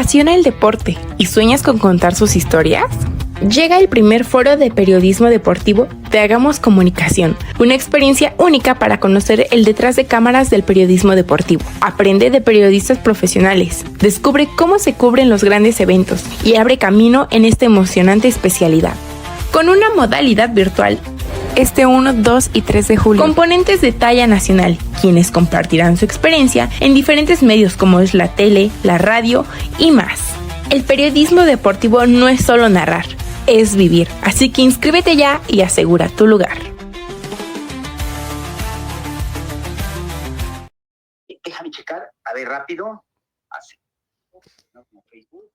apasiona el deporte y sueñas con contar sus historias? Llega el primer foro de periodismo deportivo de Hagamos Comunicación, una experiencia única para conocer el detrás de cámaras del periodismo deportivo. Aprende de periodistas profesionales, descubre cómo se cubren los grandes eventos y abre camino en esta emocionante especialidad. Con una modalidad virtual, este 1, 2 y 3 de julio. Componentes de talla nacional, quienes compartirán su experiencia en diferentes medios como es la tele, la radio y más. El periodismo deportivo no es solo narrar, es vivir. Así que inscríbete ya y asegura tu lugar. Déjame checar, a ver, rápido. Así. No como Facebook.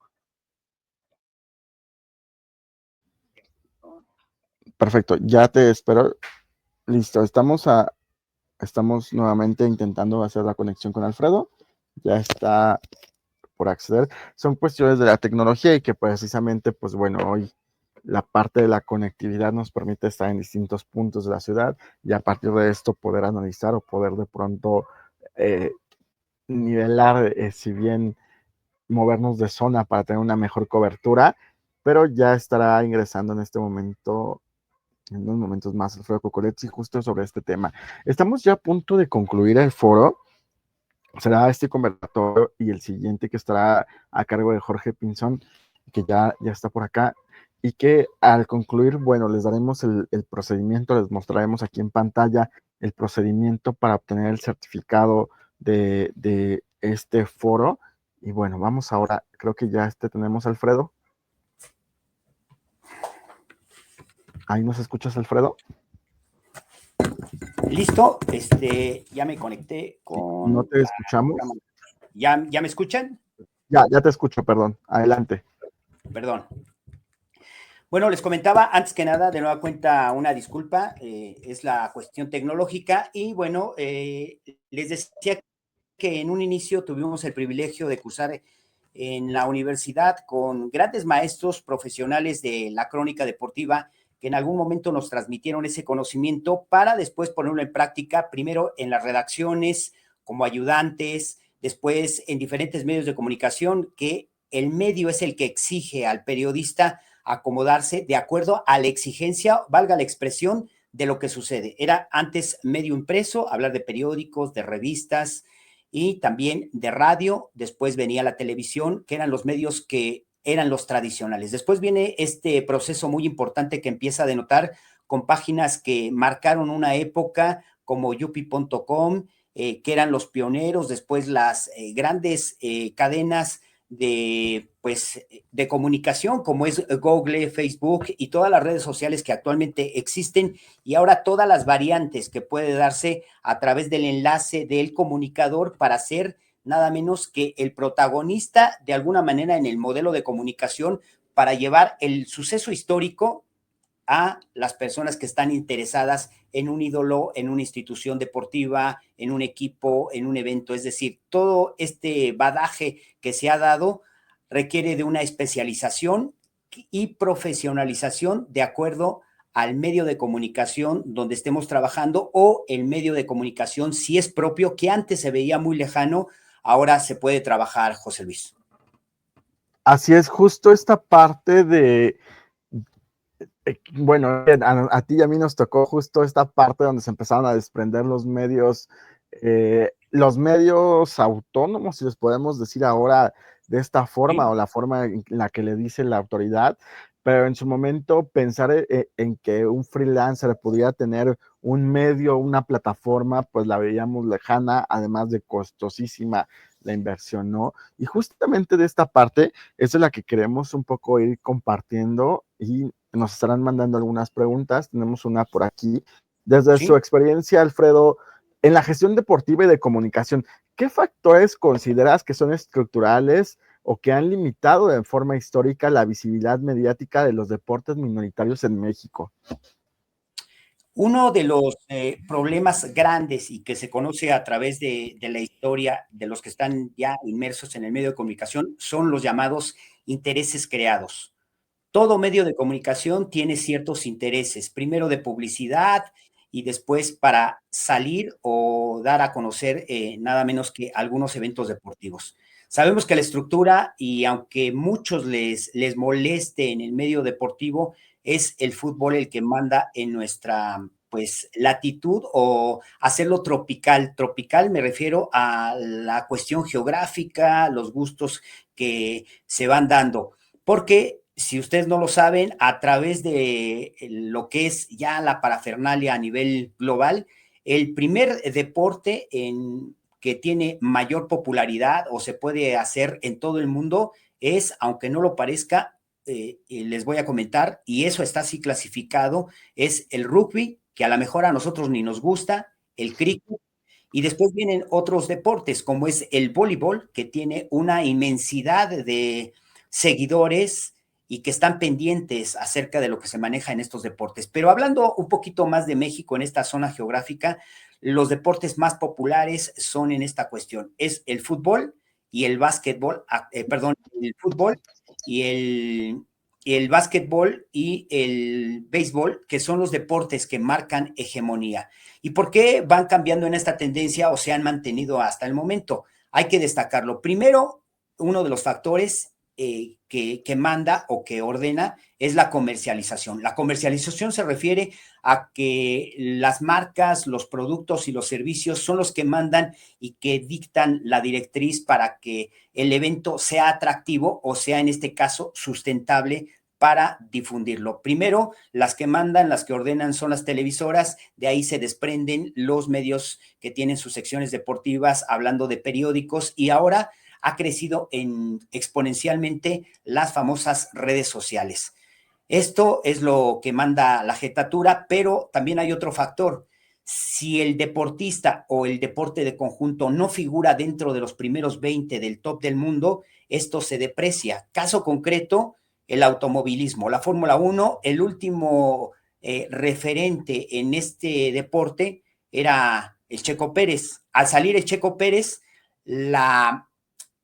Perfecto, ya te espero. Listo, estamos nuevamente intentando hacer la conexión con Alfredo. Ya está por acceder. Son cuestiones de la tecnología y que precisamente, pues bueno, hoy la parte de la conectividad nos permite estar en distintos puntos de la ciudad y a partir de esto poder analizar o poder de pronto nivelar, si bien movernos de zona para tener una mejor cobertura, pero ya estará ingresando en este momento, en unos momentos más, Alfredo Cocoletti, justo sobre este tema. Estamos ya a punto de concluir el foro. Será este conversatorio y el siguiente que estará a cargo de Jorge Pinzón, que ya está por acá, y que al concluir, bueno, les daremos el procedimiento, les mostraremos aquí en pantalla el procedimiento para obtener el certificado de este foro. Y bueno, vamos ahora, creo que ya tenemos a Alfredo. ¿Ahí nos escuchas, Alfredo? Listo, ya me conecté con... No te escuchamos. ¿Ya me escuchan? Ya te escucho, perdón. Adelante. Perdón. Bueno, les comentaba, antes que nada, de nueva cuenta, una disculpa, es la cuestión tecnológica y bueno, les decía que en un inicio tuvimos el privilegio de cursar en la universidad con grandes maestros profesionales de la crónica deportiva que en algún momento nos transmitieron ese conocimiento para después ponerlo en práctica, primero en las redacciones, como ayudantes, después en diferentes medios de comunicación, que el medio es el que exige al periodista acomodarse de acuerdo a la exigencia, valga la expresión, de lo que sucede. Era antes medio impreso, hablar de periódicos, de revistas y también de radio. Después venía la televisión, que eran los medios que eran los tradicionales. Después viene este proceso muy importante que empieza a denotar con páginas que marcaron una época como yupi.com, que eran los pioneros, después las grandes cadenas de comunicación como es Google, Facebook y todas las redes sociales que actualmente existen y ahora todas las variantes que puede darse a través del enlace del comunicador para ser nada menos que el protagonista de alguna manera en el modelo de comunicación para llevar el suceso histórico a las personas que están interesadas en un ídolo, en una institución deportiva, en un equipo, en un evento. Es decir, todo este badaje que se ha dado requiere de una especialización y profesionalización de acuerdo al medio de comunicación donde estemos trabajando o el medio de comunicación, si es propio, que antes se veía muy lejano, ahora se puede trabajar, José Luis. Así es, justo esta parte de... Bueno, a ti y a mí nos tocó justo esta parte donde se empezaron a desprender los medios autónomos, si les podemos decir ahora de esta forma, sí, o la forma en la que le dice la autoridad, pero en su momento pensar en que un freelancer pudiera tener un medio, una plataforma, pues la veíamos lejana, además de costosísima la inversión, ¿no? Y justamente de esta parte es la que queremos un poco ir compartiendo y nos estarán mandando algunas preguntas. Tenemos una por aquí. Desde su experiencia, Alfredo, en la gestión deportiva y de comunicación, ¿qué factores consideras que son estructurales o que han limitado de forma histórica la visibilidad mediática de los deportes minoritarios en México? Uno de los problemas grandes y que se conoce a través de la historia de los que están ya inmersos en el medio de comunicación son los llamados intereses creados. Todo medio de comunicación tiene ciertos intereses, primero de publicidad y después para salir o dar a conocer nada menos que algunos eventos deportivos. Sabemos que la estructura, y aunque muchos les moleste en el medio deportivo, es el fútbol el que manda en nuestra pues latitud o hacerlo tropical. Tropical me refiero a la cuestión geográfica, los gustos que se van dando, porque si ustedes no lo saben, a través de lo que es ya la parafernalia a nivel global, el primer deporte que tiene mayor popularidad o se puede hacer en todo el mundo es, aunque no lo parezca, les voy a comentar, y eso está así clasificado, es el rugby, que a lo mejor a nosotros ni nos gusta, el cricket, y después vienen otros deportes, como es el voleibol, que tiene una inmensidad de seguidores y que están pendientes acerca de lo que se maneja en estos deportes. Pero hablando un poquito más de México en esta zona geográfica, los deportes más populares son en esta cuestión. Es el fútbol y el básquetbol, perdón, el fútbol y el básquetbol y el béisbol, que son los deportes que marcan hegemonía. ¿Y por qué van cambiando en esta tendencia o se han mantenido hasta el momento? Hay que destacarlo. Primero, uno de los factores que manda o que ordena es la comercialización. La comercialización se refiere a que las marcas, los productos y los servicios son los que mandan y que dictan la directriz para que el evento sea atractivo o sea, en este caso, sustentable para difundirlo. Primero, las que mandan, las que ordenan son las televisoras, de ahí se desprenden los medios que tienen sus secciones deportivas, hablando de periódicos, y ahora ha crecido exponencialmente las famosas redes sociales. Esto es lo que manda la jetatura, pero también hay otro factor. Si el deportista o el deporte de conjunto no figura dentro de los primeros 20 del top del mundo, esto se deprecia. Caso concreto, el automovilismo. La Fórmula 1, el último referente en este deporte era el Checo Pérez. Al salir el Checo Pérez, la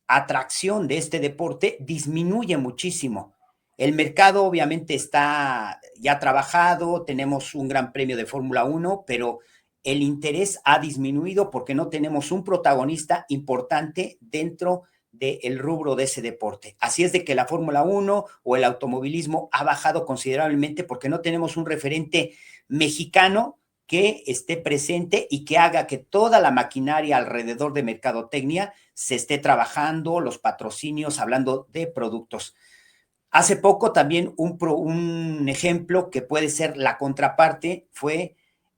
atracción de este deporte disminuye muchísimo. El mercado obviamente está ya trabajado, tenemos un gran premio de Fórmula 1, pero el interés ha disminuido porque no tenemos un protagonista importante dentro del rubro de ese deporte. Así es de que la Fórmula 1 o el automovilismo ha bajado considerablemente porque no tenemos un referente mexicano que esté presente y que haga que toda la maquinaria alrededor de mercadotecnia se esté trabajando, los patrocinios, hablando de productos. Hace poco también un ejemplo que puede ser la contraparte fue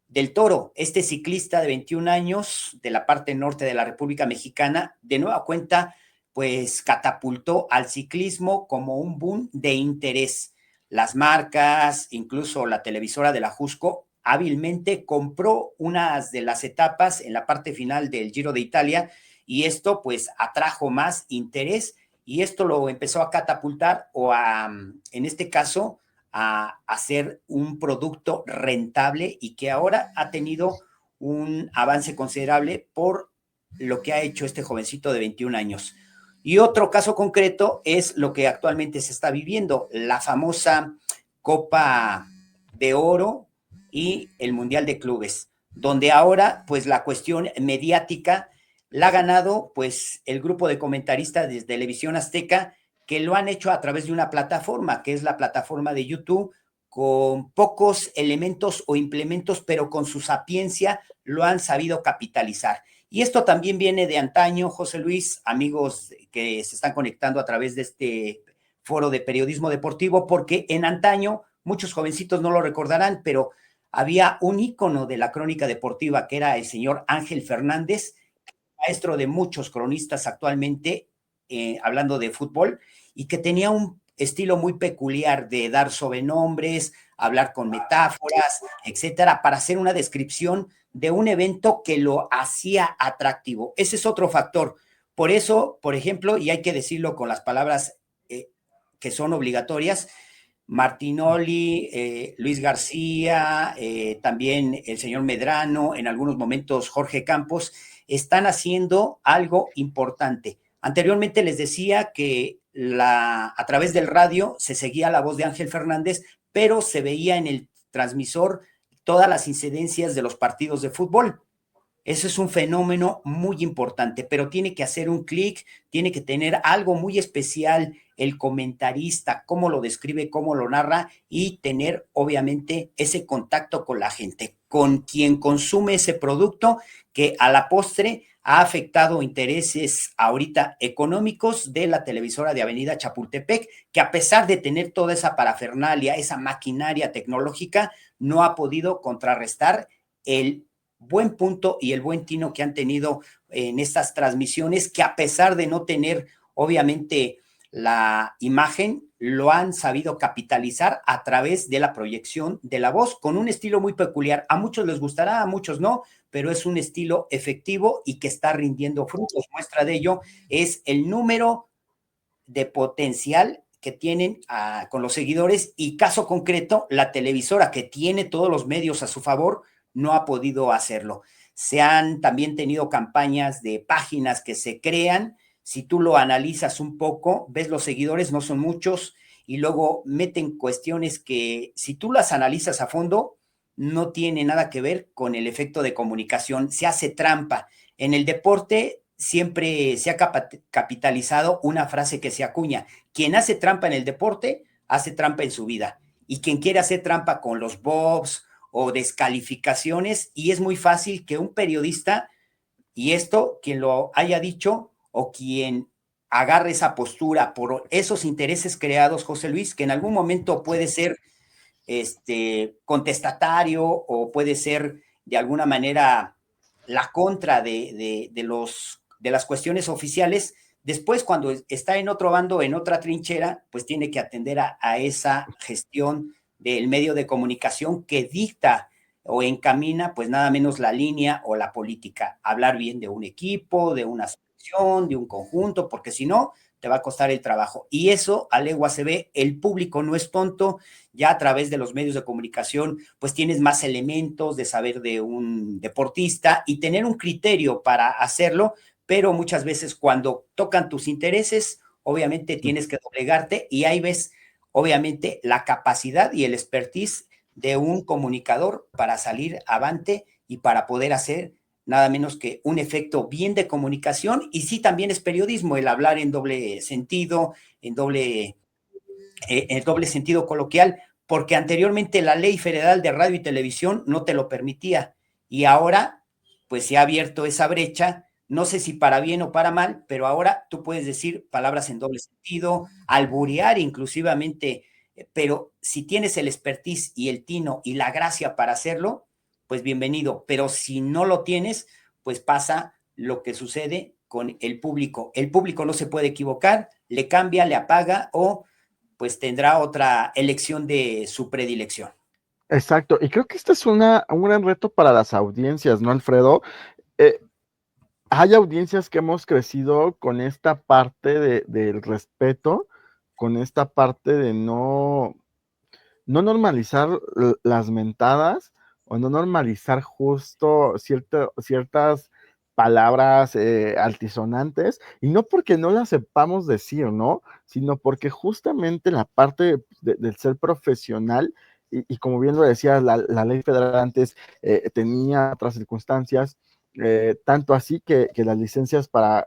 del Toro, este ciclista de 21 años de la parte norte de la República Mexicana, de nueva cuenta, pues catapultó al ciclismo como un boom de interés. Las marcas, incluso la televisora de la Jusco, hábilmente compró unas de las etapas en la parte final del Giro de Italia y esto pues atrajo más interés y esto lo empezó a catapultar o en este caso, a hacer un producto rentable y que ahora ha tenido un avance considerable por lo que ha hecho este jovencito de 21 años. Y otro caso concreto es lo que actualmente se está viviendo, la famosa Copa de Oro y el Mundial de Clubes, donde ahora pues la cuestión mediática la ha ganado pues el grupo de comentaristas de Televisión Azteca que lo han hecho a través de una plataforma, que es la plataforma de YouTube, con pocos elementos o implementos, pero con su sapiencia lo han sabido capitalizar. Y esto también viene de antaño, José Luis, amigos que se están conectando a través de este foro de periodismo deportivo, porque en antaño, muchos jovencitos no lo recordarán, pero había un ícono de la crónica deportiva que era el señor Ángel Fernández, maestro de muchos cronistas actualmente, hablando de fútbol, y que tenía un estilo muy peculiar de dar sobrenombres, hablar con metáforas, etcétera, para hacer una descripción de un evento que lo hacía atractivo. Ese es otro factor. Por eso, por ejemplo, y hay que decirlo con las palabras que son obligatorias, Martinoli, Luis García, también el señor Medrano, en algunos momentos Jorge Campos, están haciendo algo importante. Anteriormente les decía que a través del radio se seguía la voz de Ángel Fernández, pero se veía en el transmisor todas las incidencias de los partidos de fútbol. Eso es un fenómeno muy importante, pero tiene que hacer un clic, tiene que tener algo muy especial el comentarista, cómo lo describe, cómo lo narra y tener obviamente ese contacto con la gente, con quien consume ese producto que a la postre ha afectado intereses ahorita económicos de la televisora de Avenida Chapultepec, que a pesar de tener toda esa parafernalia, esa maquinaria tecnológica, no ha podido contrarrestar el buen punto y el buen tino que han tenido en estas transmisiones, que a pesar de no tener, obviamente, la imagen, lo han sabido capitalizar a través de la proyección de la voz, con un estilo muy peculiar. A muchos les gustará, a muchos no, pero es un estilo efectivo y que está rindiendo frutos. Muestra de ello es el número de potencial que tienen con los seguidores y caso concreto, la televisora que tiene todos los medios a su favor, no ha podido hacerlo. Se han también tenido campañas de páginas que se crean. Si tú lo analizas un poco, ves los seguidores, no son muchos, y luego meten cuestiones que si tú las analizas a fondo, no tiene nada que ver con el efecto de comunicación. Se hace trampa. En el deporte siempre se ha capitalizado una frase que se acuña: quien hace trampa en el deporte, hace trampa en su vida. Y quien quiere hacer trampa con los bobs o descalificaciones, y es muy fácil que un periodista, y esto, quien lo haya dicho o quien agarre esa postura por esos intereses creados, José Luis, que en algún momento puede ser contestatario o puede ser de alguna manera la contra de las cuestiones oficiales, después cuando está en otro bando, en otra trinchera, pues tiene que atender a esa gestión del medio de comunicación que dicta o encamina pues nada menos la línea o la política, hablar bien de un equipo, de una selección, de un conjunto, porque si no, te va a costar el trabajo. Y eso a legua se ve, el público no es tonto, ya a través de los medios de comunicación, pues tienes más elementos de saber de un deportista y tener un criterio para hacerlo, pero muchas veces cuando tocan tus intereses, obviamente tienes que doblegarte y ahí ves, obviamente, la capacidad y el expertise de un comunicador para salir avante y para poder hacer nada menos que un efecto bien de comunicación, y sí también es periodismo el hablar en doble sentido, en doble sentido coloquial, porque anteriormente la Ley Federal de Radio y Televisión no te lo permitía, y ahora pues se ha abierto esa brecha, no sé si para bien o para mal, pero ahora tú puedes decir palabras en doble sentido, alburear inclusivamente, pero si tienes el expertise y el tino y la gracia para hacerlo, pues bienvenido, pero si no lo tienes, pues pasa lo que sucede con el público. El público no se puede equivocar, le cambia, le apaga o pues tendrá otra elección de su predilección. Exacto, y creo que este es un gran reto para las audiencias, ¿no, Alfredo? Eh, Hay audiencias que hemos crecido con esta parte del respeto, con esta parte de no normalizar las mentadas o no normalizar justo ciertas palabras altisonantes, y no porque no las sepamos decir, ¿no? Sino porque justamente la parte del ser profesional, y como bien lo decía, la ley federal antes tenía otras circunstancias, tanto así que las licencias para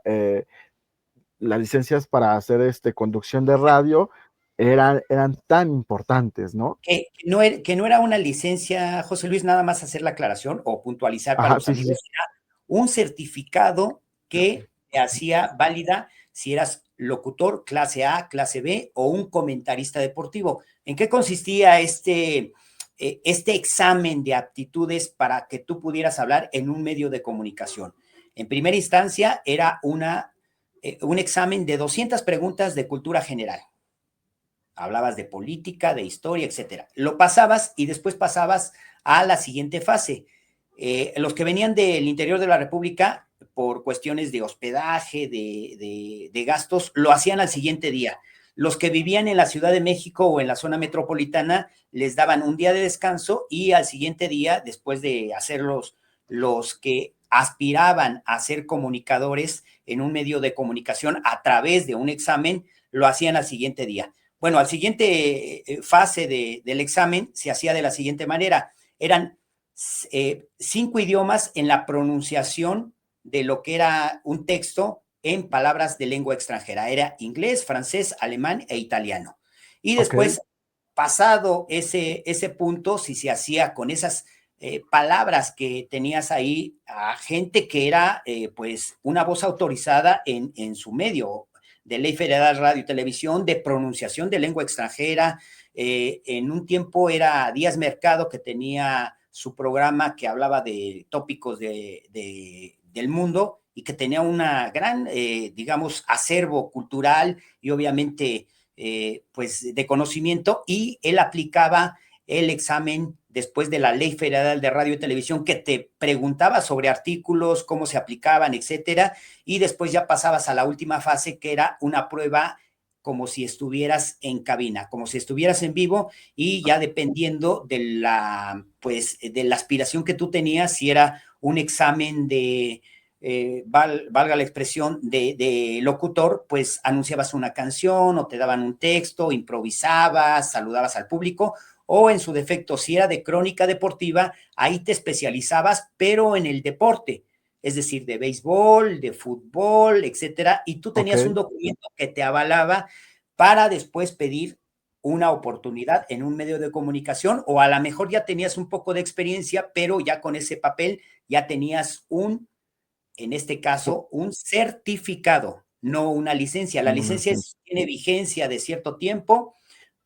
hacer conducción de radio eran tan importantes, ¿no? Que no era una licencia, José Luis, nada más hacer la aclaración o puntualizar para Ajá, los sí, sí, sí. amigos, era un certificado que te hacía válida si eras locutor clase A, clase B o un comentarista deportivo. ¿En qué consistía este examen de aptitudes para que tú pudieras hablar en un medio de comunicación? En primera instancia era un examen de 200 preguntas de cultura general. Hablabas de política, de historia, etcétera. Lo pasabas y después pasabas a la siguiente fase. Los que venían del interior de la República, por cuestiones de hospedaje, de gastos, lo hacían al siguiente día. Los que vivían en la Ciudad de México o en la zona metropolitana les daban un día de descanso y al siguiente día, después de hacer los que aspiraban a ser comunicadores en un medio de comunicación a través de un examen, lo hacían al siguiente día. Bueno, al siguiente fase del examen se hacía de la siguiente manera. Eran 5 idiomas en la pronunciación de lo que era un texto en palabras de lengua extranjera. Era inglés, francés, alemán e italiano. Y Ok, después, pasado ese punto, si se hacía con esas palabras que tenías ahí a gente que era pues una voz autorizada en su medio de Ley Federal de Radio y Televisión, de pronunciación de lengua extranjera. En un tiempo era Díaz Mercado, que tenía su programa que hablaba de tópicos del mundo y que tenía una gran, digamos, acervo cultural y obviamente pues de conocimiento, y él aplicaba el examen después de la Ley Federal de Radio y Televisión, que te preguntaba sobre artículos, cómo se aplicaban, etcétera, y después ya pasabas a la última fase, que era una prueba como si estuvieras en cabina, como si estuvieras en vivo, y ya dependiendo de la, pues, de la aspiración que tú tenías, si era un examen de, valga la expresión, de locutor, pues anunciabas una canción o te daban un texto, improvisabas, saludabas al público, o en su defecto, si era de crónica deportiva, ahí te especializabas, pero en el deporte, es decir, de béisbol, de fútbol, etcétera, y tú ok. tenías un documento que te avalaba para después pedir una oportunidad en un medio de comunicación, o a lo mejor ya tenías un poco de experiencia, pero ya con ese papel ya tenías en este caso, un certificado, no una licencia. La Una licencia licencia. tiene vigencia de cierto tiempo,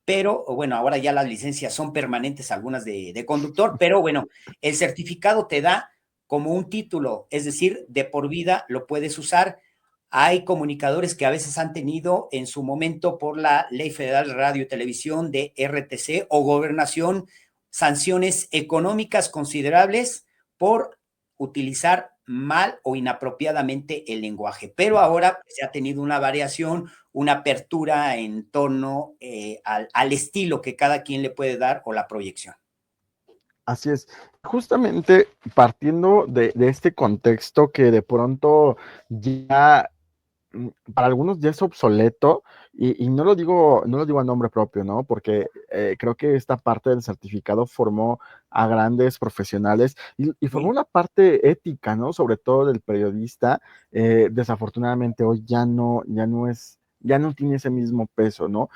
pero bueno, ahora ya las licencias son permanentes, algunas de conductor, pero bueno, el certificado te da como un título, es decir, de por vida lo puedes usar. Hay comunicadores que a veces han tenido en su momento, por la Ley Federal de Radio y Televisión, de RTC o Gobernación, sanciones económicas considerables por utilizar mal o inapropiadamente el lenguaje. Pero ahora pues, se ha tenido una variación, una apertura en torno al estilo que cada quien le puede dar o la proyección. Así es. Justamente partiendo de este contexto que de pronto ya para algunos ya es obsoleto, y no lo digo a nombre propio, ¿no? Porque creo que esta parte del certificado formó a grandes profesionales y formó Sí, una parte ética, ¿no? Sobre todo del periodista. Desafortunadamente hoy ya no tiene ese mismo peso, ¿no?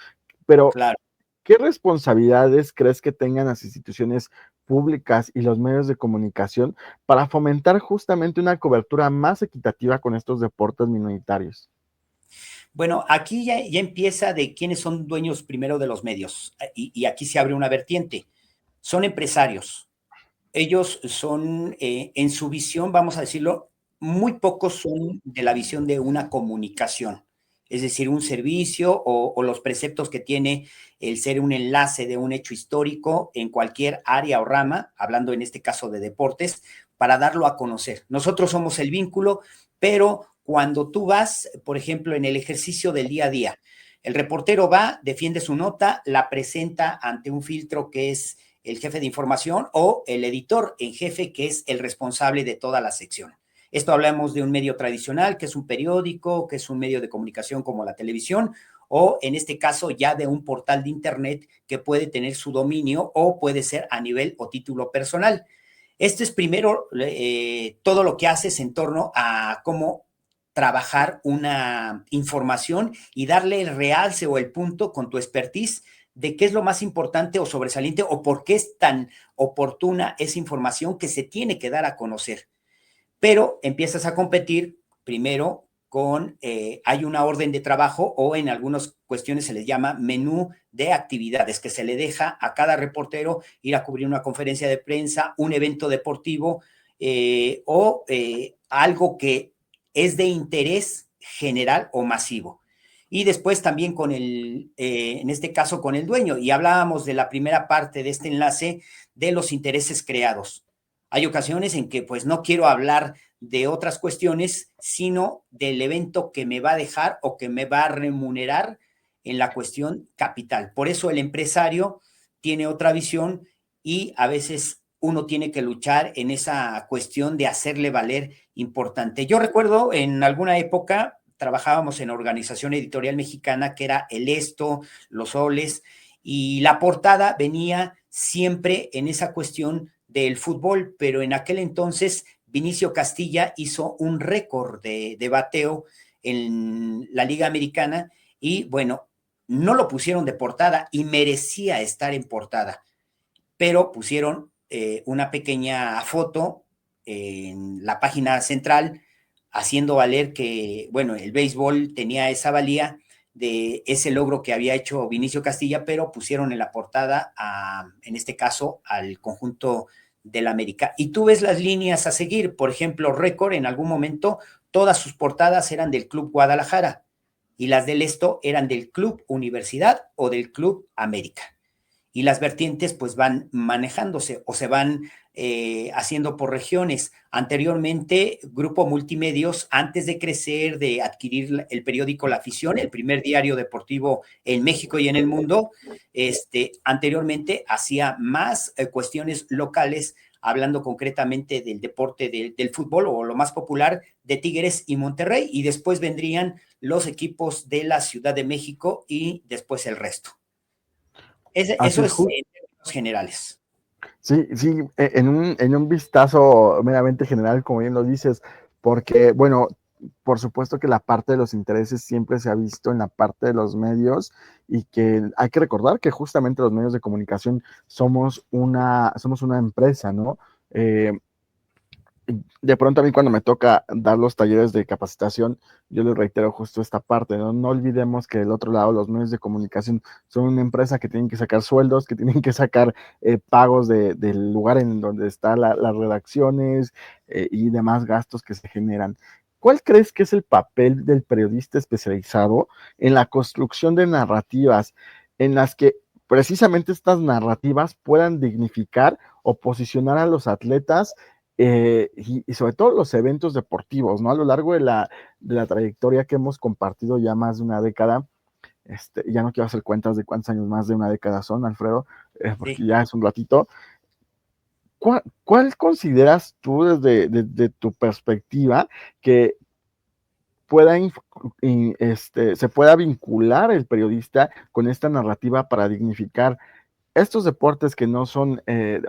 Pero claro. ¿qué responsabilidades crees que tengan las instituciones públicas y los medios de comunicación para fomentar justamente una cobertura más equitativa con estos deportes minoritarios? Bueno, aquí ya empieza de quiénes son dueños primero de los medios, y aquí se abre una vertiente. Son empresarios. Ellos son, en su visión, vamos a decirlo, muy pocos son de la visión de una comunicación, es decir, un servicio o los preceptos que tiene el ser un enlace de un hecho histórico en cualquier área o rama, hablando en este caso de deportes, para darlo a conocer. Nosotros somos el vínculo, pero cuando tú vas, por ejemplo, en el ejercicio del día a día, el reportero va, defiende su nota, la presenta ante un filtro que es el jefe de información o el editor en jefe, que es el responsable de toda la sección. Esto hablamos de un medio tradicional, que es un periódico, que es un medio de comunicación como la televisión, o en este caso ya de un portal de internet que puede tener su dominio o puede ser a nivel o título personal. Esto es primero todo lo que haces en torno a cómo trabajar una información y darle el realce o el punto con tu expertise de qué es lo más importante o sobresaliente o por qué es tan oportuna esa información que se tiene que dar a conocer. Pero empiezas a competir primero con, hay una orden de trabajo, o en algunas cuestiones se les llama menú de actividades, que se le deja a cada reportero ir a cubrir una conferencia de prensa, un evento deportivo, o algo que es de interés general o masivo. Y después también con en este caso con el dueño. Y hablábamos de la primera parte de este enlace, de los intereses creados. Hay ocasiones en que pues no quiero hablar de otras cuestiones, sino del evento que me va a dejar o que me va a remunerar en la cuestión capital. Por eso el empresario tiene otra visión, y a veces uno tiene que luchar en esa cuestión de hacerle valer importante. Yo recuerdo en alguna época trabajábamos en organización editorial mexicana, que era El Esto, Los Soles, y la portada venía siempre en esa cuestión del fútbol, pero en aquel entonces Vinicio Castilla hizo un récord de bateo en la Liga Americana y bueno, no lo pusieron de portada y merecía estar en portada, pero pusieron una pequeña foto en la página central haciendo valer que, bueno, el béisbol tenía esa valía de ese logro que había hecho Vinicio Castilla, pero pusieron en la portada, en este caso, al conjunto del América. Y tú ves las líneas a seguir, por ejemplo, Récord en algún momento, todas sus portadas eran del Club Guadalajara y las del Esto eran del Club Universidad o del Club América. Y las vertientes pues van manejándose o se van haciendo por regiones. Anteriormente, Grupo Multimedios, antes de crecer, de adquirir el periódico La Afición, el primer diario deportivo en México y en el mundo, anteriormente hacía más cuestiones locales, hablando concretamente del deporte del fútbol o lo más popular de Tigres y Monterrey, y después vendrían los equipos de la Ciudad de México y después el resto. Así Eso es, es en términos generales. sí, sí, en un vistazo meramente general, como bien lo dices, porque, bueno, por supuesto que la parte de los intereses siempre se ha visto en la parte de los medios y que hay que recordar que justamente los medios de comunicación somos una empresa, ¿no? De pronto a mí cuando me toca dar los talleres de capacitación, yo les reitero justo esta parte, ¿no? No olvidemos que del otro lado los medios de comunicación son una empresa que tienen que sacar sueldos, que tienen que sacar pagos del lugar en donde están las redacciones y demás gastos que se generan. ¿Cuál crees que es el papel del periodista especializado en la construcción de narrativas en las que precisamente estas narrativas puedan dignificar o posicionar a los atletas y sobre todo los eventos deportivos, ¿no? A lo largo de la trayectoria que hemos compartido ya más de una década, ya no quiero hacer cuentas de cuántos años más de una década son, Alfredo, porque Sí. ya es un ratito. ¿Cuál consideras tú desde tu perspectiva que se pueda vincular el periodista con esta narrativa para dignificar estos deportes que no son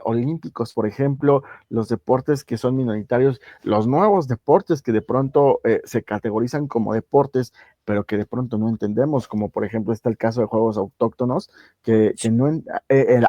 olímpicos, por ejemplo, los deportes que son minoritarios, los nuevos deportes que de pronto se categorizan como deportes, pero que de pronto no entendemos, como por ejemplo está el caso de juegos autóctonos, que no,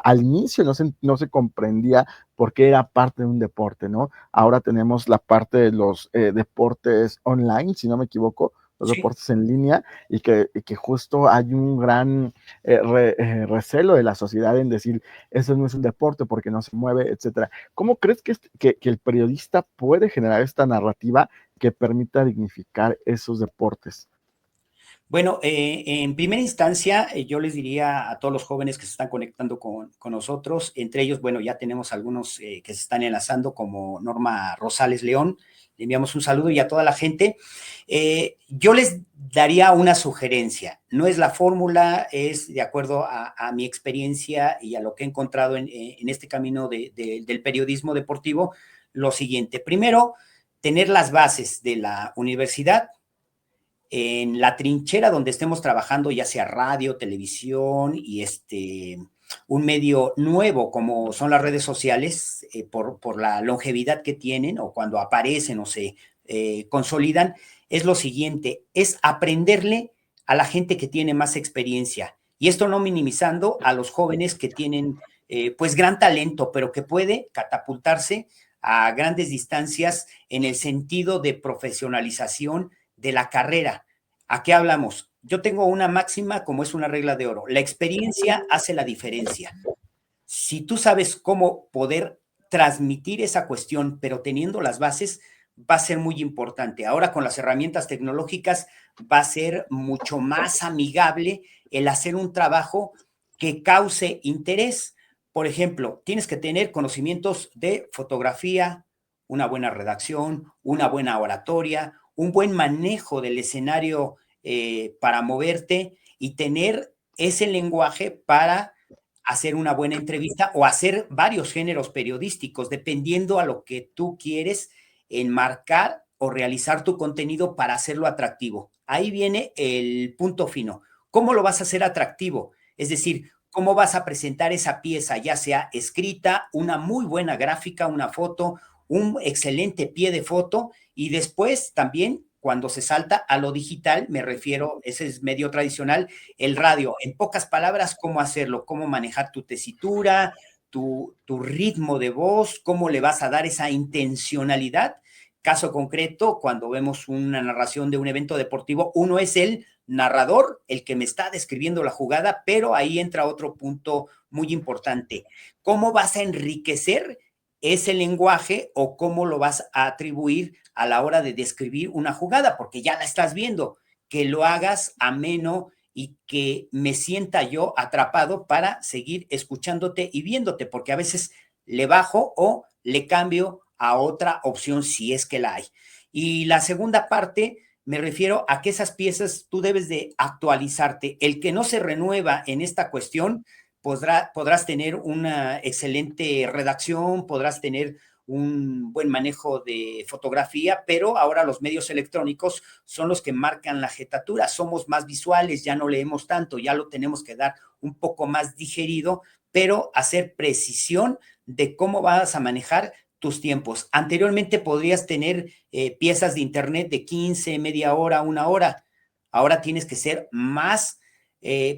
al inicio no se comprendía por qué era parte de un deporte, ¿no? Ahora tenemos la parte de los deportes online, si no me equivoco, los Sí. deportes en línea, y que justo hay un gran recelo de la sociedad en decir, eso no es un deporte porque no se mueve, etcétera. ¿Cómo crees que el periodista puede generar esta narrativa que permita dignificar esos deportes? Bueno, en primera instancia, yo les diría a todos los jóvenes que se están conectando con nosotros, entre ellos, bueno, ya tenemos algunos que se están enlazando, como Norma Rosales León, le enviamos un saludo y a toda la gente. Yo les daría una sugerencia, no es la fórmula, es de acuerdo a mi experiencia y a lo que he encontrado en este camino del periodismo deportivo, lo siguiente. Primero, tener las bases de la universidad en la trinchera donde estemos trabajando, ya sea radio, televisión y un medio nuevo como son las redes sociales, por la longevidad que tienen o cuando aparecen o se consolidan, es lo siguiente, es aprenderle a la gente que tiene más experiencia. Y esto no minimizando a los jóvenes que tienen pues gran talento, pero que puede catapultarse a grandes distancias en el sentido de profesionalización de la carrera. ¿A qué hablamos? Yo tengo una máxima como es una regla de oro. La experiencia hace la diferencia. Si tú sabes cómo poder transmitir esa cuestión, pero teniendo las bases, va a ser muy importante. Ahora con las herramientas tecnológicas va a ser mucho más amigable el hacer un trabajo que cause interés. Por ejemplo, tienes que tener conocimientos de fotografía, una buena redacción, una buena oratoria, un buen manejo del escenario para moverte y tener ese lenguaje para hacer una buena entrevista o hacer varios géneros periodísticos, dependiendo a lo que tú quieres enmarcar o realizar tu contenido para hacerlo atractivo. Ahí viene el punto fino. ¿Cómo lo vas a hacer atractivo? Es decir, cómo vas a presentar esa pieza, ya sea escrita, una muy buena gráfica, una foto, un excelente pie de foto, y después también cuando se salta a lo digital, me refiero, ese es medio tradicional, el radio. En pocas palabras, cómo hacerlo, cómo manejar tu tesitura, tu ritmo de voz, cómo le vas a dar esa intencionalidad. Caso concreto, cuando vemos una narración de un evento deportivo, uno es el narrador, el que me está describiendo la jugada, pero ahí entra otro punto muy importante. ¿Cómo vas a enriquecer ese lenguaje o cómo lo vas a atribuir a la hora de describir una jugada? Porque ya la estás viendo, que lo hagas ameno y que me sienta yo atrapado para seguir escuchándote y viéndote, porque a veces le bajo o le cambio a otra opción si es que la hay. Y la segunda parte, me refiero a que esas piezas tú debes de actualizarte. El que no se renueva en esta cuestión, podrás tener una excelente redacción, podrás tener un buen manejo de fotografía, pero ahora los medios electrónicos son los que marcan la jetatura, somos más visuales, ya no leemos tanto, ya lo tenemos que dar un poco más digerido, pero hacer precisión de cómo vas a manejar tus tiempos. Anteriormente podrías tener piezas de internet de 15, media hora, una hora. Ahora tienes que ser más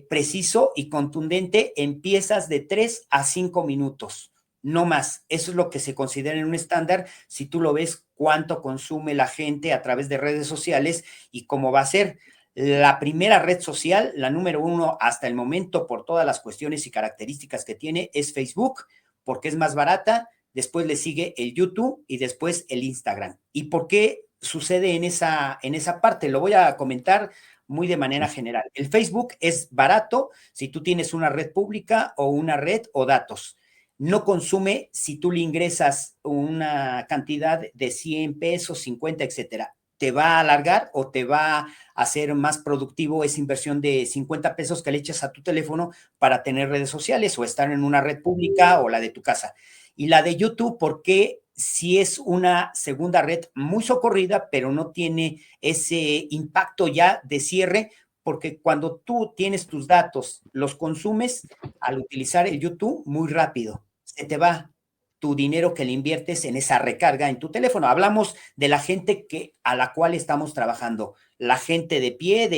preciso y contundente en piezas de 3 a 5 minutos, no más. Eso es lo que se considera en un estándar. Si tú lo ves, cuánto consume la gente a través de redes sociales y cómo va a ser. La primera red social, la número 1 hasta el momento, por todas las cuestiones y características que tiene, es Facebook, porque es más barata. Después le sigue el YouTube y después el Instagram. ¿Y por qué sucede en esa parte? Lo voy a comentar muy de manera general. El Facebook es barato si tú tienes una red pública o una red o datos. No consume si tú le ingresas una cantidad de 100 pesos, 50, etcétera. Te va a alargar o te va a hacer más productivo esa inversión de 50 pesos que le echas a tu teléfono para tener redes sociales o estar en una red pública o la de tu casa. Y la de YouTube, porque sí es una segunda red muy socorrida, pero no tiene ese impacto ya de cierre, porque cuando tú tienes tus datos, los consumes al utilizar el YouTube muy rápido, se te va tu dinero que le inviertes en esa recarga en tu teléfono. Hablamos de la gente a la cual estamos trabajando, la gente de pie,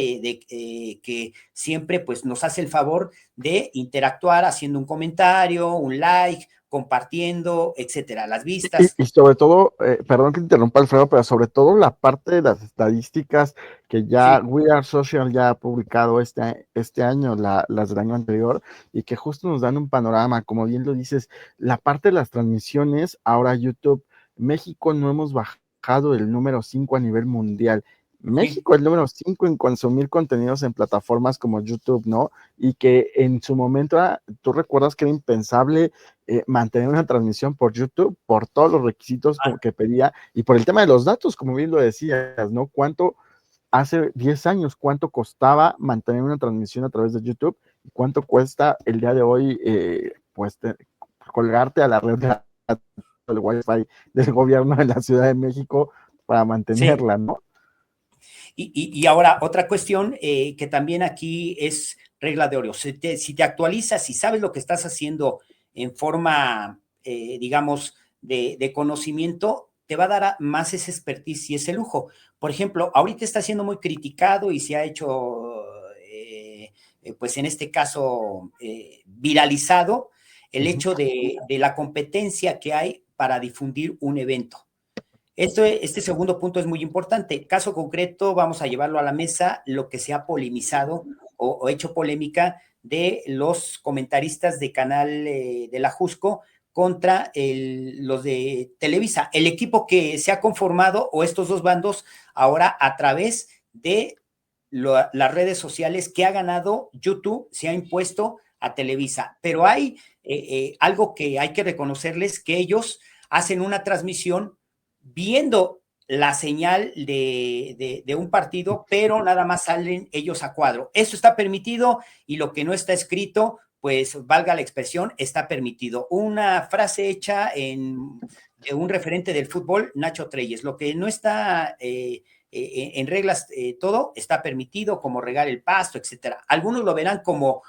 que siempre pues nos hace el favor de interactuar haciendo un comentario, un like, compartiendo, etcétera, las vistas. Y sobre todo, perdón que te interrumpa, Alfredo, pero sobre todo la parte de las estadísticas que ya Sí. We Are Social ya ha publicado este año, las del año anterior, y que justo nos dan un panorama, como bien lo dices, la parte de las transmisiones, ahora YouTube, México no hemos bajado el número 5 a nivel mundial. Sí. México es el número 5 en consumir contenidos en plataformas como YouTube, ¿no? Y que en su momento, tú recuerdas que era impensable mantener una transmisión por YouTube por todos los requisitos que pedía y por el tema de los datos, como bien lo decías, ¿no? ¿Cuánto hace 10 años, cuánto costaba mantener una transmisión a través de YouTube y cuánto cuesta el día de hoy, pues, colgarte a la red del Wi-Fi del gobierno de la Ciudad de México para Sí. mantenerla, ¿no? Y ahora, otra cuestión que también aquí es regla de oro. Si te actualizas, si sabes lo que estás haciendo en forma, digamos, de conocimiento, te va a dar más ese expertise y ese lujo. Por ejemplo, ahorita está siendo muy criticado y se ha hecho, pues en este caso, viralizado el hecho de la competencia que hay para difundir un evento. Este segundo punto es muy importante. Caso concreto, vamos a llevarlo a la mesa, lo que se ha polemizado o hecho polémica de los comentaristas de canal de la Jusco contra los de Televisa. El equipo que se ha conformado, o estos dos bandos, ahora a través de las redes sociales que ha ganado YouTube, se ha impuesto a Televisa. Pero hay algo que hay que reconocerles, que ellos hacen una transmisión viendo la señal de un partido, pero nada más salen ellos a cuadro. Eso está permitido y lo que no está escrito, pues valga la expresión, está permitido. Una frase hecha de un referente del fútbol, Nacho Treyes, lo que no está en reglas, todo está permitido, como regar el pasto, etcétera. Algunos lo verán como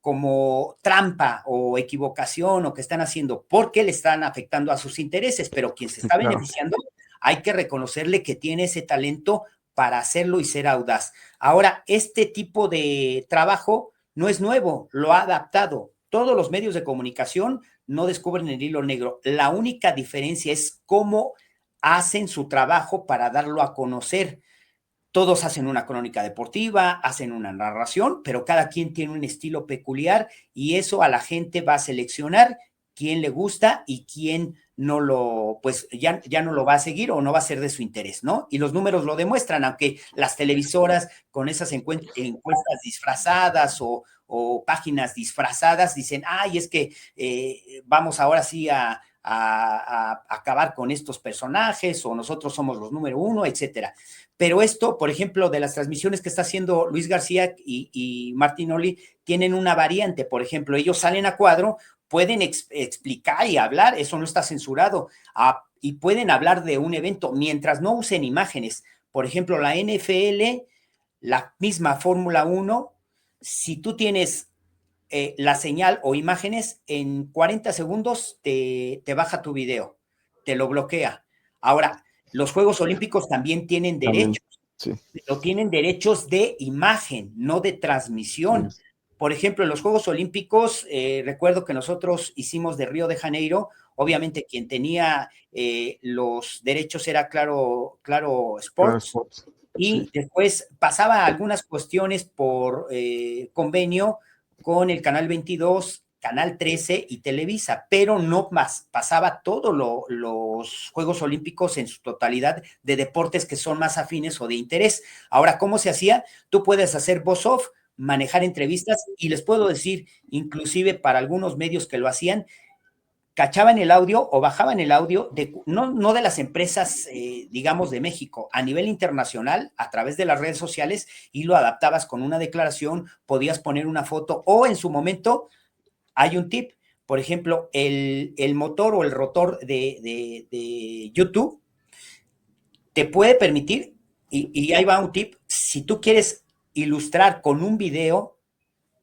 como trampa o equivocación o que están haciendo porque le están afectando a sus intereses, pero quien se está Claro. beneficiando, hay que reconocerle que tiene ese talento para hacerlo y ser audaz. Ahora, este tipo de trabajo no es nuevo, lo ha adaptado. Todos los medios de comunicación no descubren el hilo negro. La única diferencia es cómo hacen su trabajo para darlo a conocer. Todos hacen una crónica deportiva, hacen una narración, pero cada quien tiene un estilo peculiar y eso a la gente va a seleccionar quién le gusta y quién no lo, pues ya no lo va a seguir o no va a ser de su interés, ¿no? Y los números lo demuestran, aunque las televisoras con esas encuestas disfrazadas o páginas disfrazadas dicen, ay, es que vamos ahora sí a acabar con estos personajes o nosotros somos los número uno, etcétera. Pero esto, por ejemplo, de las transmisiones que está haciendo Luis García y Martín Oli, tienen una variante. Por ejemplo, ellos salen a cuadro, pueden explicar y hablar, eso no está censurado, y pueden hablar de un evento mientras no usen imágenes. Por ejemplo, la NFL, la misma Fórmula 1, si tú tienes la señal o imágenes, en 40 segundos te baja tu video, te lo bloquea. Ahora, los Juegos Olímpicos también tienen También, derechos, sí. pero tienen derechos de imagen, no de transmisión. Por ejemplo, en los Juegos Olímpicos, recuerdo que nosotros hicimos de Río de Janeiro, obviamente quien tenía los derechos era Claro Claro, Sports, Sports. Sí, y después pasaba algunas cuestiones por convenio con el Canal 22, Canal 13 y Televisa, pero no más, pasaba todos los Juegos Olímpicos en su totalidad de deportes que son más afines o de interés. Ahora, ¿cómo se hacía? Tú puedes hacer voz-off, manejar entrevistas y les puedo decir, inclusive para algunos medios que lo hacían, cachaban el audio o bajaban el audio no de las empresas, digamos, de México, a nivel internacional, a través de las redes sociales, y lo adaptabas con una declaración, podías poner una foto, o en su momento hay un tip, por ejemplo, el motor o el rotor de YouTube te puede permitir, y ahí va un tip, si tú quieres ilustrar con un video,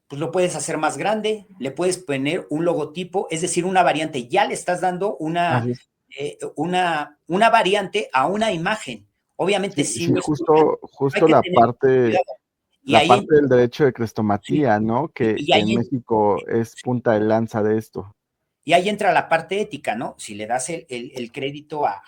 pues lo puedes hacer más grande, le puedes poner un logotipo, es decir, una variante. Ya le estás dando así es. una variante a una imagen. Obviamente, Sí, si sí, lo escuchan, hay justo que tener cuidado. Y la ahí, parte del derecho de sí, crestomatía, ¿no? y Que en ahí, México es punta de lanza de esto. y ahí entra la parte ética, ¿no? Si le das el crédito a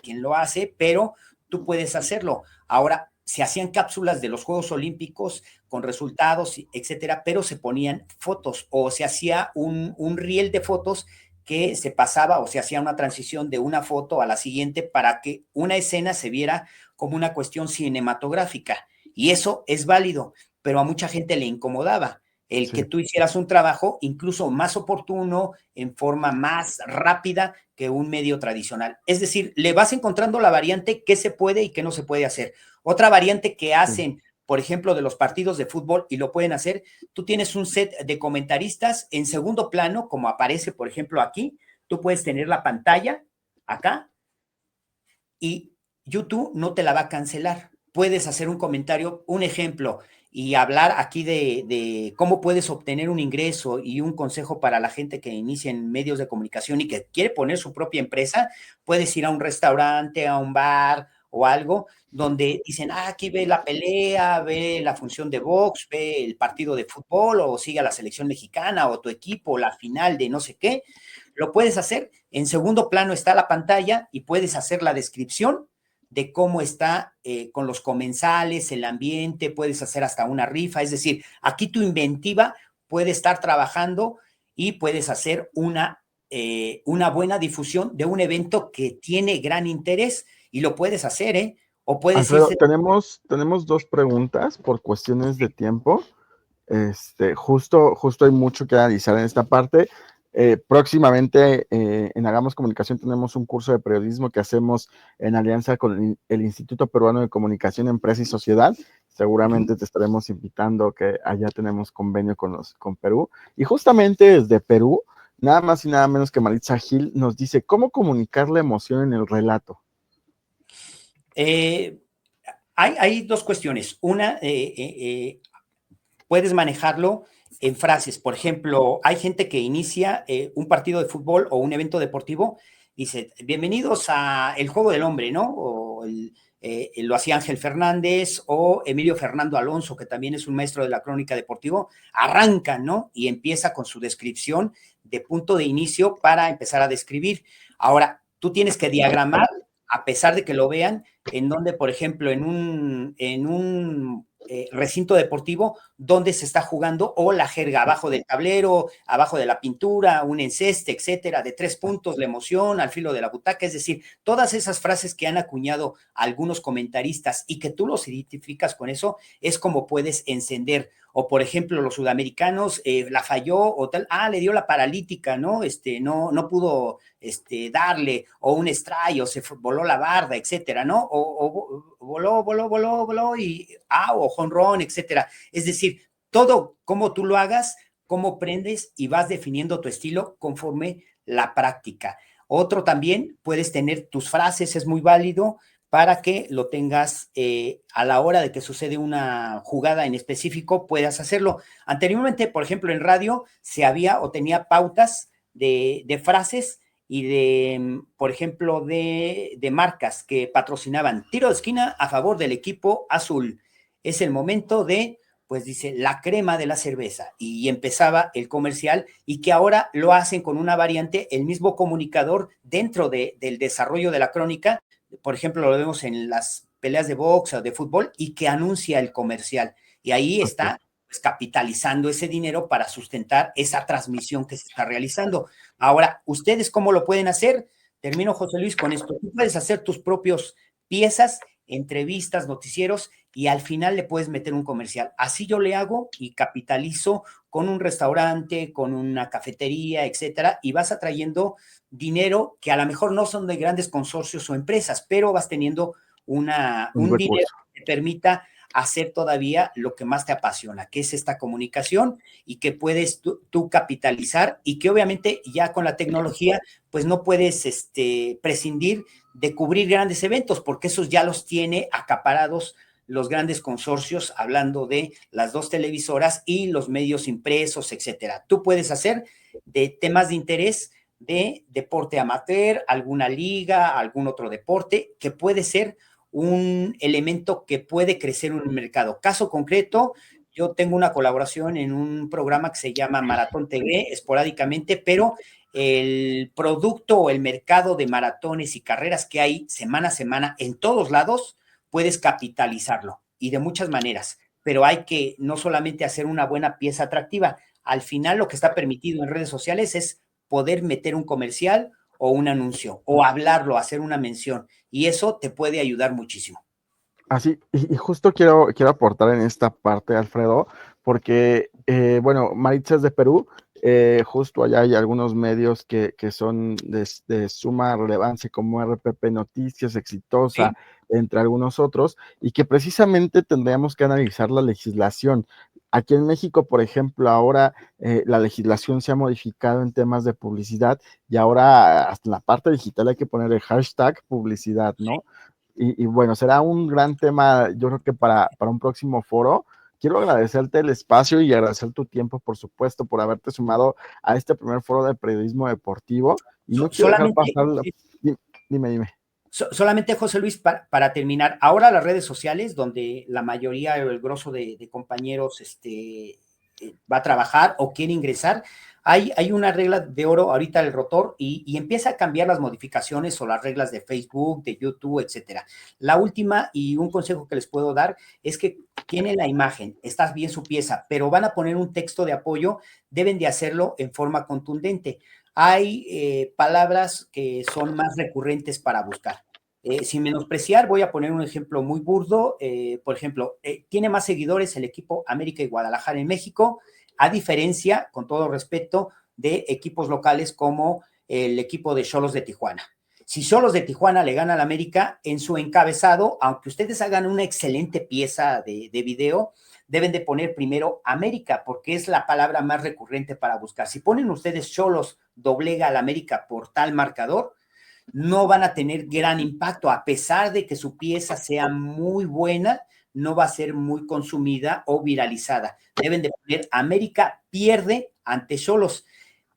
quien lo hace, pero tú puedes hacerlo. Ahora, se hacían cápsulas de los Juegos Olímpicos con resultados, etcétera, pero se ponían fotos o se hacía un riel de fotos que se pasaba o se hacía una transición de una foto a la siguiente para que una escena se viera como una cuestión cinematográfica. Y eso es válido, pero a mucha gente le incomodaba el Sí, que tú hicieras un trabajo incluso más oportuno, en forma más rápida que un medio tradicional. Es decir, le vas encontrando la variante qué se puede y qué no se puede hacer. Otra variante que sí, hacen, por ejemplo, de los partidos de fútbol y lo pueden hacer, tú tienes un set de comentaristas en segundo plano, como aparece, por ejemplo, aquí, tú puedes tener la pantalla acá y YouTube no te la va a cancelar. Puedes hacer un comentario, un ejemplo, y hablar aquí de cómo puedes obtener un ingreso y un consejo para la gente que inicia en medios de comunicación y que quiere poner su propia empresa. Puedes ir a un restaurante, a un bar o algo donde dicen, aquí ve la pelea, ve la función de box, ve el partido de fútbol o sigue a la selección mexicana o tu equipo, la final de no sé qué. Lo puedes hacer. En segundo plano está la pantalla y puedes hacer la descripción de cómo está con los comensales, el ambiente, puedes hacer hasta una rifa. Es decir, aquí tu inventiva puede estar trabajando y puedes hacer una buena difusión de un evento que tiene gran interés y lo puedes hacer, ¿eh? O puedes Alfredo, irse. tenemos dos preguntas por cuestiones de tiempo. Justo hay mucho que analizar en esta parte. Próximamente en Hagamos Comunicación tenemos un curso de periodismo que hacemos en alianza con el Instituto Peruano de Comunicación, Empresa y Sociedad. Seguramente te estaremos invitando, que allá tenemos convenio con Perú. Y justamente desde Perú, nada más y nada menos que Maritza Gil nos dice cómo comunicar la emoción en el relato. Hay dos cuestiones. Una, puedes manejarlo en frases. Por ejemplo, hay gente que inicia un partido de fútbol o un evento deportivo, dice, bienvenidos a El Juego del Hombre, ¿no? O lo hacía Ángel Fernández o Emilio Fernando Alonso, que también es un maestro de la crónica deportivo, arranca, ¿no? Y empieza con su descripción de punto de inicio para empezar a describir. Ahora, tú tienes que diagramar, a pesar de que lo vean, en donde, por ejemplo, en un recinto deportivo, donde se está jugando, o la jerga abajo del tablero, abajo de la pintura, un enceste, etcétera, de 3 puntos, la emoción, al filo de la butaca, es decir, todas esas frases que han acuñado algunos comentaristas y que tú los identificas con eso, es como puedes encender. O, por ejemplo, los sudamericanos, la falló o tal, le dio la paralítica, ¿no? No pudo darle, o un strike, o se voló la barda, etcétera, ¿no? O voló, y o jonrón, etcétera. Es decir, todo como tú lo hagas, cómo prendes y vas definiendo tu estilo conforme la práctica. Otro también, puedes tener tus frases, es muy válido, para que lo tengas a la hora de que sucede una jugada en específico, puedas hacerlo. Anteriormente, por ejemplo, en radio se había o tenía pautas de frases y por ejemplo, de marcas que patrocinaban tiro de esquina a favor del equipo azul. Es el momento de, pues dice, la crema de la cerveza. Y empezaba el comercial, y que ahora lo hacen con una variante, el mismo comunicador dentro del desarrollo de la crónica. Por ejemplo, lo vemos en las peleas de box o de fútbol, y que anuncia el comercial. Y ahí está, pues, capitalizando ese dinero para sustentar esa transmisión que se está realizando. Ahora, ¿ustedes cómo lo pueden hacer? Termino, José Luis, con esto. Tú puedes hacer tus propios piezas, entrevistas, noticieros, y al final le puedes meter un comercial. Así yo le hago y capitalizo con un restaurante, con una cafetería, etcétera, y vas atrayendo dinero que a lo mejor no son de grandes consorcios o empresas, pero vas teniendo un dinero que te permita hacer todavía lo que más te apasiona, que es esta comunicación, y que puedes tú capitalizar, y que obviamente ya con la tecnología, pues no puedes prescindir de cubrir grandes eventos, porque esos ya los tiene acaparados los grandes consorcios, hablando de las 2 televisoras y los medios impresos, etcétera. Tú puedes hacer de temas de interés, de deporte amateur, alguna liga, algún otro deporte, que puede ser un elemento que puede crecer en un mercado. Caso concreto, yo tengo una colaboración en un programa que se llama Maratón TV, esporádicamente, pero el producto o el mercado de maratones y carreras que hay semana a semana en todos lados, puedes capitalizarlo, y de muchas maneras, pero hay que no solamente hacer una buena pieza atractiva. Al final, lo que está permitido en redes sociales es poder meter un comercial o un anuncio, o hablarlo, hacer una mención, y eso te puede ayudar muchísimo. Así, y justo quiero aportar en esta parte, Alfredo, porque, bueno, Maritza es de Perú, justo allá hay algunos medios que son de suma relevancia, como RPP Noticias, Exitosa, ¿sí?, entre algunos otros, y que precisamente tendríamos que analizar la legislación. Aquí en México, por ejemplo, ahora la legislación se ha modificado en temas de publicidad, y ahora hasta en la parte digital hay que poner el hashtag publicidad, ¿no? Y bueno, será un gran tema, yo creo que para un próximo foro. Quiero agradecerte el espacio y agradecer tu tiempo, por supuesto, por haberte sumado a este primer foro de periodismo deportivo. Y no quiero dejar pasar. Dime. Solamente, José Luis, para terminar, ahora las redes sociales, donde la mayoría o el grosso de compañeros va a trabajar o quiere ingresar, hay una regla de oro ahorita, el rotor, y empieza a cambiar las modificaciones o las reglas de Facebook, de YouTube, etcétera. La última, y un consejo que les puedo dar, es que tienen la imagen, está bien su pieza, pero van a poner un texto de apoyo, deben de hacerlo en forma contundente. Hay palabras que son más recurrentes para buscar. Sin menospreciar, voy a poner un ejemplo muy burdo. Por ejemplo, tiene más seguidores el equipo América y Guadalajara en México, a diferencia, con todo respeto, de equipos locales como el equipo de Xolos de Tijuana. Si Xolos de Tijuana le gana al América, en su encabezado, aunque ustedes hagan una excelente pieza de video, deben de poner primero América, porque es la palabra más recurrente para buscar. Si ponen ustedes Xolos doblega al América por tal marcador, no van a tener gran impacto, a pesar de que su pieza sea muy buena, no va a ser muy consumida o viralizada. Deben de poner América pierde ante Xolos.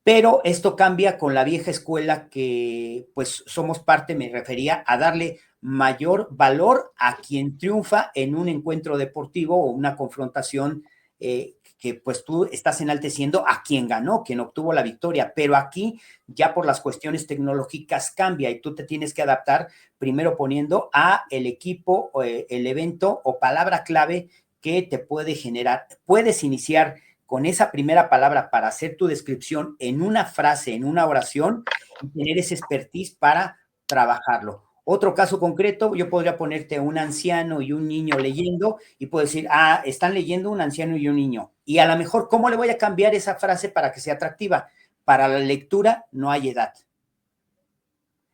Pero esto cambia con la vieja escuela que pues somos parte, me refería a darle mayor valor a quien triunfa en un encuentro deportivo o una confrontación que pues tú estás enalteciendo a quien ganó, quien obtuvo la victoria, pero aquí ya por las cuestiones tecnológicas cambia y tú te tienes que adaptar primero poniendo a el equipo, el evento o palabra clave que te puede generar. Puedes iniciar con esa primera palabra para hacer tu descripción en una frase, en una oración, y tener ese expertise para trabajarlo. Otro caso concreto, yo podría ponerte un anciano y un niño leyendo y puedo decir, están leyendo un anciano y un niño. Y a lo mejor, ¿cómo le voy a cambiar esa frase para que sea atractiva? Para la lectura no hay edad.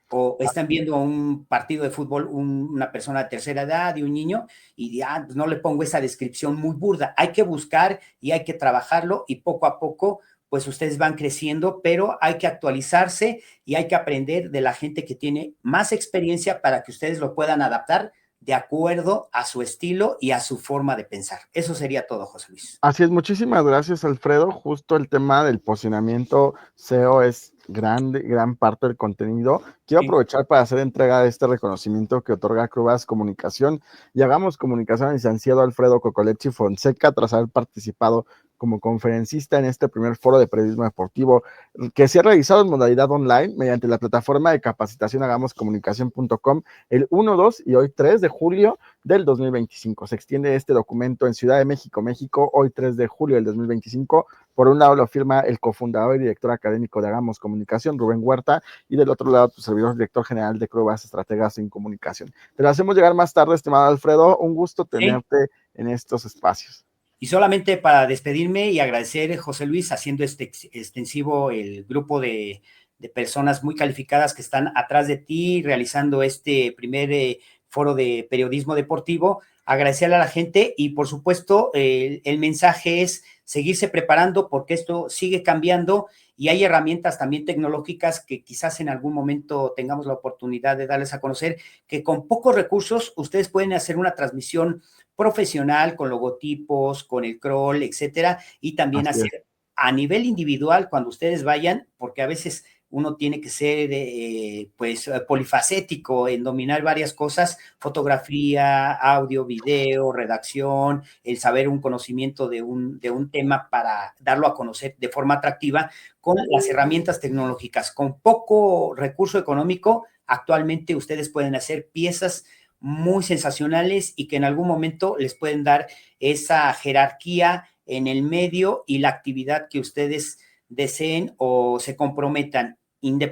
O están viendo un partido de fútbol una persona de tercera edad y un niño y pues no le pongo esa descripción muy burda. Hay que buscar y hay que trabajarlo y poco a poco pues ustedes van creciendo, pero hay que actualizarse y hay que aprender de la gente que tiene más experiencia para que ustedes lo puedan adaptar de acuerdo a su estilo y a su forma de pensar. Eso sería todo, José Luis. Así es, muchísimas gracias, Alfredo. Justo el tema del posicionamiento SEO es gran parte del contenido. Quiero aprovechar para hacer entrega de este reconocimiento que otorga Crubas Comunicación y Hagamos Comunicación al licenciado Alfredo Cocoletti Fonseca tras haber participado como conferencista en este primer foro de periodismo deportivo que se ha realizado en modalidad online mediante la plataforma de capacitación hagamoscomunicación.com el 1, 2 y hoy 3 de julio del 2025. Se extiende este documento en Ciudad de México, México, hoy 3 de julio del 2025. Por un lado lo firma el cofundador y director académico de Hagamos Comunicación, Rubén Huerta, y del otro lado tu servidor, director general de Crubas Estrategas en Comunicación. Te lo hacemos llegar más tarde, estimado Alfredo. Un gusto tenerte en estos espacios. Y solamente para despedirme y agradecer, José Luis, haciendo extensivo el grupo de personas muy calificadas que están atrás de ti realizando este primer foro de periodismo deportivo, agradecerle a la gente y por supuesto el mensaje es seguirse preparando porque esto sigue cambiando y hay herramientas también tecnológicas que quizás en algún momento tengamos la oportunidad de darles a conocer, que con pocos recursos ustedes pueden hacer una transmisión profesional con logotipos, con el crawl, etcétera, y también hacer a nivel individual cuando ustedes vayan, porque a veces uno tiene que ser pues polifacético en dominar varias cosas, fotografía, audio, video, redacción, el saber un conocimiento de un tema para darlo a conocer de forma atractiva con las herramientas tecnológicas. Con poco recurso económico, actualmente ustedes pueden hacer piezas muy sensacionales y que en algún momento les pueden dar esa jerarquía en el medio y la actividad que ustedes deseen o se comprometan, independientemente